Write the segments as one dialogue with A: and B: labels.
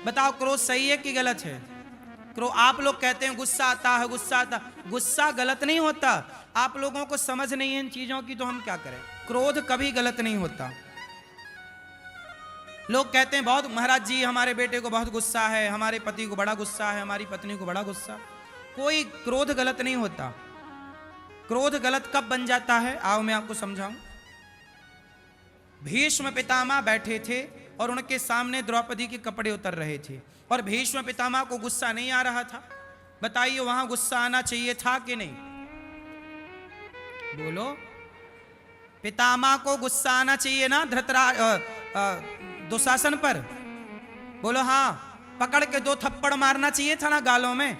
A: बताओ क्रोध सही है कि गलत है? आप लोग कहते हैं गुस्सा आता है, गुस्सा आता, गुस्सा गलत नहीं होता। आप लोगों को समझ नहीं है इन चीजों की, तो हम क्या करें? क्रोध कभी गलत नहीं होता। लोग कहते हैं बहुत महाराज जी हमारे बेटे को बहुत गुस्सा है, हमारे पति को बड़ा गुस्सा है, हमारी पत्नी को बड़ा गुस्सा। कोई क्रोध गलत नहीं होता। क्रोध गलत कब बन जाता है? आओ मैं आपको समझाऊं। भीष्म पितामह बैठे थे और उनके सामने द्रौपदी के कपड़े उतर रहे थे और भीष्म पितामह को गुस्सा नहीं आ रहा था। बताइए वहां गुस्सा आना चाहिए था कि नहीं? बोलो। पितामह को गुस्सा आना चाहिए ना दुशासन पर? बोलो हाँ। पकड़ के 2 थप्पड़ मारना चाहिए था ना गालों में।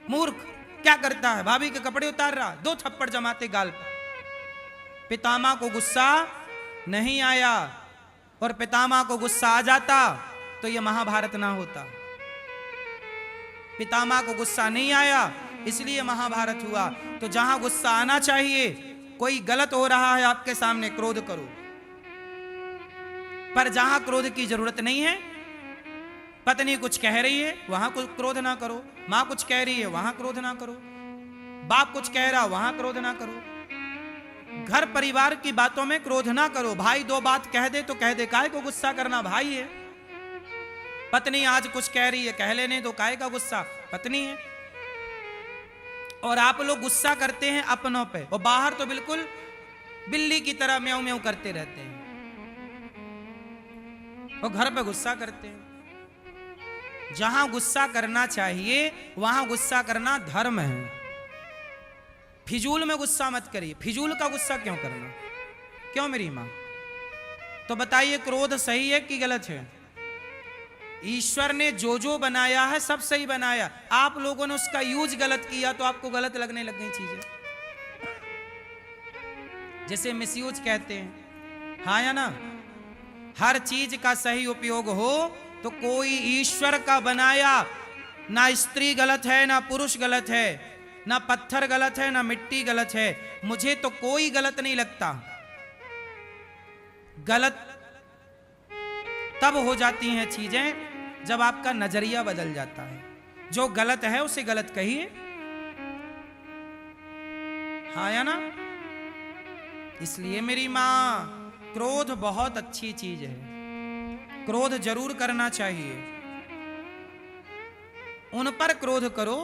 A: मूर्ख क्या करता है? भाभी के कपड़े उतार रहा, 2 थप्पड़ जमाते गाल पर। पितामह को गुस्सा नहीं आया, और पितामह को गुस्सा आ जाता तो यह महाभारत ना होता। पितामह को गुस्सा नहीं आया इसलिए महाभारत हुआ। तो जहां गुस्सा आना चाहिए, कोई गलत हो रहा है आपके सामने, क्रोध करो। पर जहां क्रोध की जरूरत नहीं है, पत्नी कुछ कह रही है वहां कुछ क्रोध ना करो, मां कुछ कह रही है वहां क्रोध ना करो, बाप कुछ कह रहा वहां क्रोध ना करो, घर परिवार की बातों में क्रोध ना करो। भाई 2 बात कह दे तो कह दे, काहे को गुस्सा करना? भाई है। पत्नी आज कुछ कह रही है, कह लेने दो, काहे का गुस्सा? पत्नी है। और आप लोग गुस्सा करते हैं अपनों पे, और बाहर तो बिल्कुल बिल्ली की तरह म्याऊं म्याऊं करते रहते हैं, और घर पे गुस्सा करते हैं। जहां गुस्सा करना चाहिए वहां गुस्सा करना धर्म है। फिजूल में गुस्सा मत करिए। फिजूल का गुस्सा क्यों करना? क्यों मेरी मां? तो बताइए क्रोध सही है कि गलत है? ईश्वर ने जो जो बनाया है सब सही बनाया। आप लोगों ने उसका यूज गलत किया तो आपको गलत लगने लग गई चीजें। जैसे मिसयूज कहते हैं, हाँ या ना? हर चीज का सही उपयोग हो तो कोई ईश्वर का बनाया, ना स्त्री गलत है ना पुरुष गलत है, ना पत्थर गलत है ना मिट्टी गलत है। मुझे तो कोई गलत नहीं लगता। गलत तब हो जाती हैं चीजें जब आपका नजरिया बदल जाता है। जो गलत है उसे गलत कहिए, हाँ या ना? इसलिए मेरी मां, क्रोध बहुत अच्छी चीज है, क्रोध जरूर करना चाहिए। उन पर क्रोध करो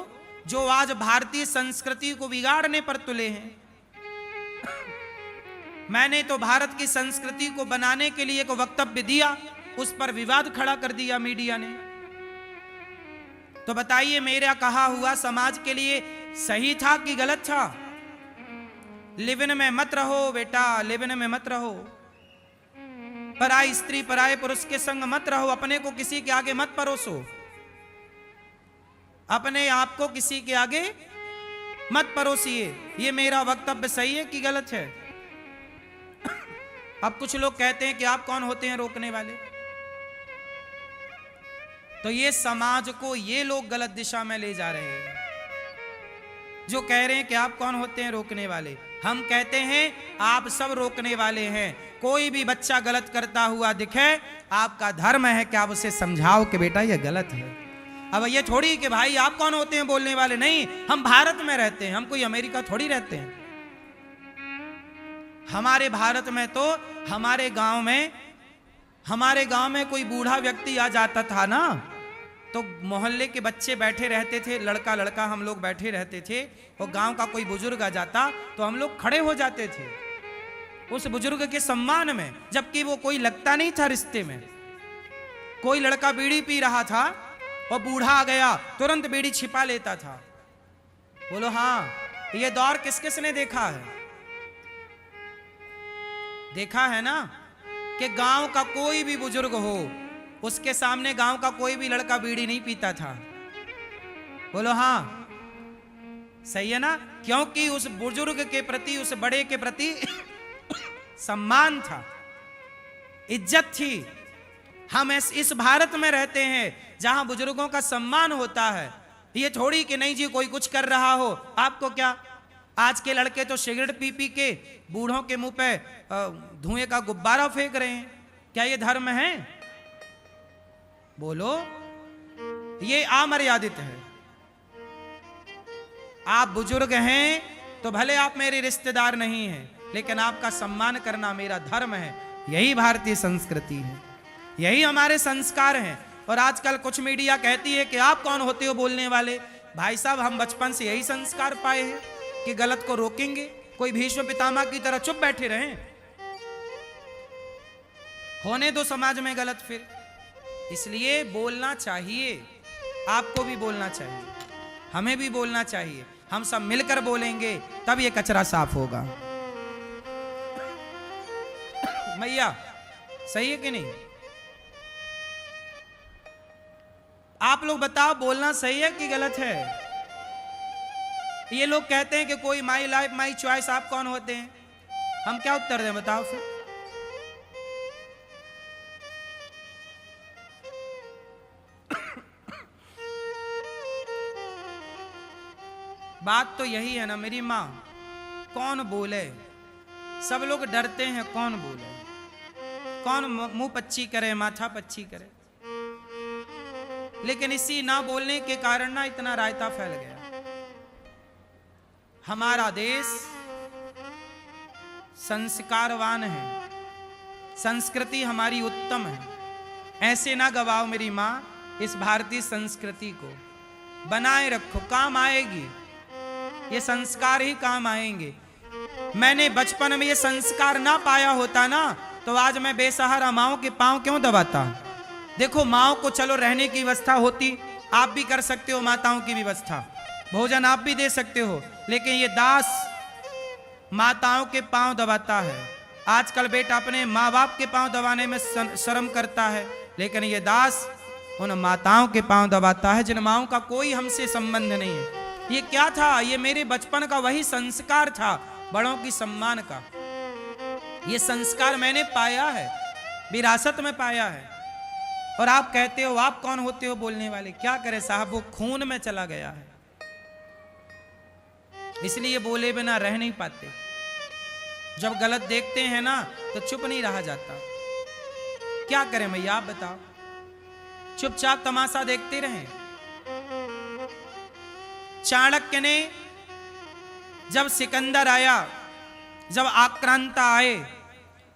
A: जो आज भारतीय संस्कृति को बिगाड़ने पर तुले हैं। मैंने तो भारत की संस्कृति को बनाने के लिए एक वक्तव्य दिया, उस पर विवाद खड़ा कर दिया मीडिया ने। तो बताइए मेरा कहा हुआ समाज के लिए सही था कि गलत था? लिव-इन में मत रहो बेटा, लिव-इन में मत रहो। पराई स्त्री पराये पुरुष के संग मत रहो। अपने को किसी के आगे मत परोसो। अपने आप को किसी के आगे मत परोसिए। ये मेरा वक्तव्य सही है कि गलत है? अब कुछ लोग कहते हैं कि आप कौन होते हैं रोकने वाले? तो ये समाज को ये लोग गलत दिशा में ले जा रहे हैं जो कह रहे हैं कि आप कौन होते हैं रोकने वाले। हम कहते हैं आप सब रोकने वाले हैं। कोई भी बच्चा गलत करता हुआ दिखे, आपका धर्म है कि आप उसे समझाओ कि बेटा ये गलत है। अब ये थोड़ी कि भाई आप कौन होते हैं बोलने वाले। नहीं, हम भारत में रहते हैं, हम कोई अमेरिका थोड़ी रहते हैं। हमारे भारत में तो हमारे गांव में कोई बूढ़ा व्यक्ति आ जाता था ना, तो मोहल्ले के बच्चे बैठे रहते थे, लड़का लड़का हम लोग बैठे रहते थे, और गांव का कोई बुजुर्ग आ जाता तो हम लोग खड़े हो जाते थे उस बुजुर्ग के सम्मान में, जबकि वो कोई लगता नहीं था रिश्ते में। कोई लड़का बीड़ी पी रहा था और बूढ़ा आ गया, तुरंत बीड़ी छिपा लेता था। बोलो हाँ, ये दौर किस किस ने देखा है? देखा है ना कि गांव का कोई भी बुजुर्ग हो, उसके सामने गांव का कोई भी लड़का बीड़ी नहीं पीता था। बोलो हाँ, सही है ना? क्योंकि उस बुजुर्ग के प्रति, उस बड़े के प्रति सम्मान था, इज्जत थी। हम इस भारत में रहते हैं जहां बुजुर्गों का सम्मान होता है। ये थोड़ी कि नहीं जी कोई कुछ कर रहा हो, आपको क्या। आज के लड़के तो सिगरेट पी पी के बूढ़ों के मुंह पे धुएं का गुब्बारा फेंक रहे हैं। क्या ये धर्म है? बोलो। ये अमर्यादित है। आप बुजुर्ग हैं तो भले आप मेरे रिश्तेदार नहीं हैं, लेकिन आपका सम्मान करना मेरा धर्म है। यही भारतीय संस्कृति है, यही हमारे संस्कार हैं। और आजकल कुछ मीडिया कहती है कि आप कौन होते हो बोलने वाले। भाई साहब, हम बचपन से यही संस्कार पाए हैं कि गलत को रोकेंगे। कोई भीष्म पितामह की तरह चुप बैठे रहें? होने दो समाज में गलत फिर। इसलिए बोलना चाहिए, आपको भी बोलना चाहिए, हमें भी बोलना चाहिए। हम सब मिलकर बोलेंगे तब ये कचरा साफ होगा। मैया सही है कि नहीं? आप लोग बताओ, बोलना सही है कि गलत है? ये लोग कहते हैं कि कोई माई लाइफ माई चॉइस। आप कौन होते हैं? हम क्या उत्तर दें, बताओ फिर। बात तो यही है ना मेरी माँ, कौन बोले? सब लोग डरते हैं कौन बोले, कौन मुंह पच्ची करे, माथा पच्ची करे। लेकिन इसी ना बोलने के कारण ना इतना रायता फैल गया। हमारा देश संस्कारवान है, संस्कृति हमारी उत्तम है। ऐसे ना गवाओ मेरी माँ, इस भारतीय संस्कृति को बनाए रखो, काम आएगी। ये संस्कार ही काम आएंगे। मैंने बचपन में ये संस्कार ना पाया होता ना, तो आज मैं बेसहारा माओ के पांव क्यों दबाता। देखो, माओ को चलो रहने की व्यवस्था होती, आप भी कर सकते हो माताओं की व्यवस्था, भोजन आप भी दे सकते हो। लेकिन ये दास माताओं के पांव दबाता है। आजकल बेटा अपने माँ बाप के पांव दबाने में शर्म करता है, लेकिन ये दास उन माताओं के पांव दबाता है जिन माओं का कोई हमसे संबंध नहीं है। ये क्या था? ये मेरे बचपन का वही संस्कार था, बड़ों की सम्मान का। ये संस्कार मैंने पाया है, विरासत में पाया है। और आप कहते हो आप कौन होते हो बोलने वाले? क्या करें साहब, वो खून में चला गया है, इसलिए बोले बिना रह नहीं पाते। जब गलत देखते हैं ना तो चुप नहीं रहा जाता। क्या करें भैया, आप बताओ? चुपचाप तमाशा देखते रहें? चाणक्य ने जब सिकंदर आया, जब आक्रांता आए,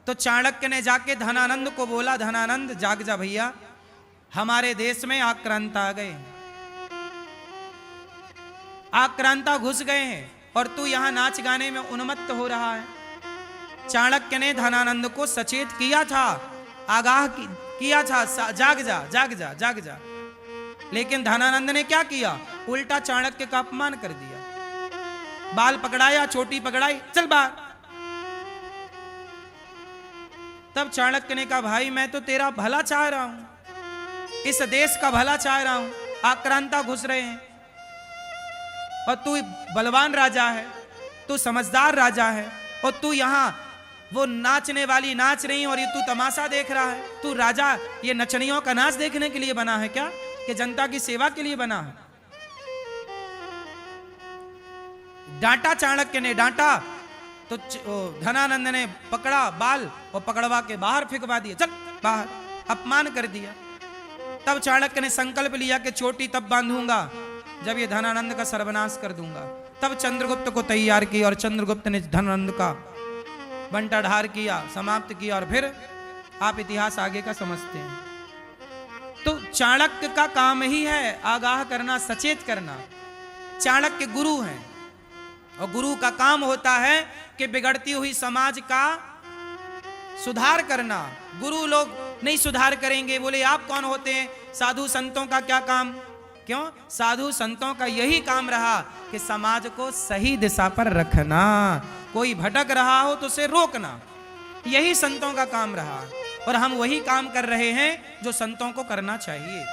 A: तो चाणक्य ने जाके धनानंद को बोला, धनानंद जाग जा भैया, हमारे देश में आक्रांता आ गए, आक्रांता घुस गए हैं और तू यहां नाच गाने में उन्मत्त हो रहा है। चाणक्य ने धनानंद को सचेत किया था, आगाह किया था, जाग जा जाग जा जाग जा। लेकिन धनानंद ने क्या किया? उल्टा चाणक्य का अपमान कर दिया, बाल पकड़ाया, चोटी पकड़ाई, चल बाहर। तब चाणक्य ने कहा, भाई मैं तो तेरा भला चाह रहा हूं, इस देश का भला चाह रहा हूं, आक्रांता घुस रहे हैं और तू बलवान राजा है, तू समझदार राजा है, और तू यहां वो नाचने वाली नाच रही और ये तू तमाशा देख रहा है। तू राजा ये नचनियों का नाच देखने के लिए बना है क्या, कि जनता की सेवा के लिए बना है? डांटा, चाणक्य ने डांटा तो धनानंद ने पकड़ा बाल और पकड़वा के बाहर फेंकवा दिया, चल बाहर, अपमान कर दिया। तब चाणक्य ने संकल्प लिया कि चोटी तब बांधूंगा जब ये धनानंद का सर्वनाश कर दूंगा। तब चंद्रगुप्त को तैयार किया और चंद्रगुप्त ने धनानंद का बंटाढार किया, समाप्त किया। और फिर आप इतिहास आगे का समझते हैं। तो चाणक्य का काम ही है आगाह करना, सचेत करना। चाणक्य गुरु हैं और गुरु का काम होता है कि बिगड़ती हुई समाज का सुधार करना। गुरु लोग नहीं सुधार करेंगे। बोले आप कौन होते हैं? साधु संतों का क्या काम? क्यों? साधु संतों का यही काम रहा कि समाज को सही दिशा पर रखना, कोई भटक रहा हो तो उसे रोकना, यही संतों का काम रहा। और हम वही काम कर रहे हैं जो संतों को करना चाहिए।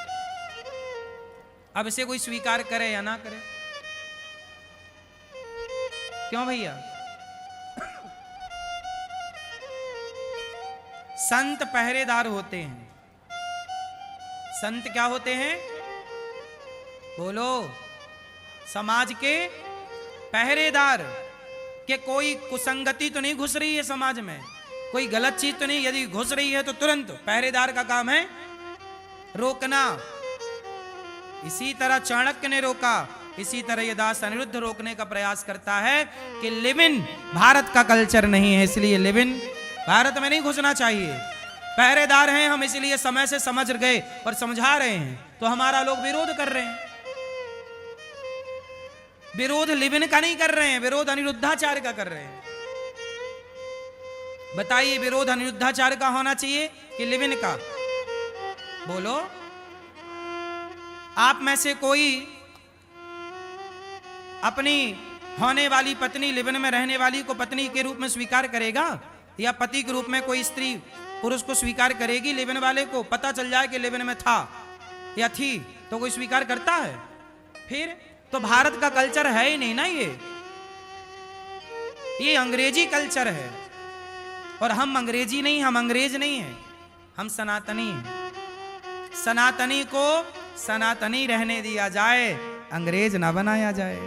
A: अब इसे कोई स्वीकार करे या ना करे, क्यों भैया? संत पहरेदार होते हैं। संत क्या होते हैं? बोलो, समाज के पहरेदार, के कोई कुसंगति तो नहीं घुस रही है समाज में, कोई गलत चीज तो नहीं, यदि घुस रही है तो तुरंत पहरेदार का काम है रोकना। इसी तरह चाणक्य ने रोका, इसी तरह ये दास अनिरुद्ध रोकने का प्रयास करता है कि लिव इन भारत का कल्चर नहीं है, इसलिए लिव इन भारत में नहीं घुसना चाहिए। पहरेदार हैं हम, इसलिए समय से समझ गए और समझा रहे हैं, तो हमारा लोग विरोध कर रहे हैं। विरोध लिव इन का नहीं कर रहे हैं, विरोध अनिरुद्धाचार्य का कर रहे हैं। बताइए विरोध अनिरुद्धाचार्य का होना चाहिए कि लिव इन का? बोलो। आप में से कोई अपनी होने वाली पत्नी, लिव इन में रहने वाली को पत्नी के रूप में स्वीकार करेगा? या पति के रूप में कोई स्त्री पुरुष को स्वीकार करेगी? लिव इन वाले को पता चल जाए कि लिव इन में था या थी तो कोई स्वीकार करता है? फिर तो भारत का कल्चर है ही नहीं ना, ये अंग्रेजी कल्चर है। और हम अंग्रेजी नहीं, हम अंग्रेज नहीं हैं, हम सनातनी हैं। सनातनी को सनातनी रहने दिया जाए, अंग्रेज ना बनाया जाए।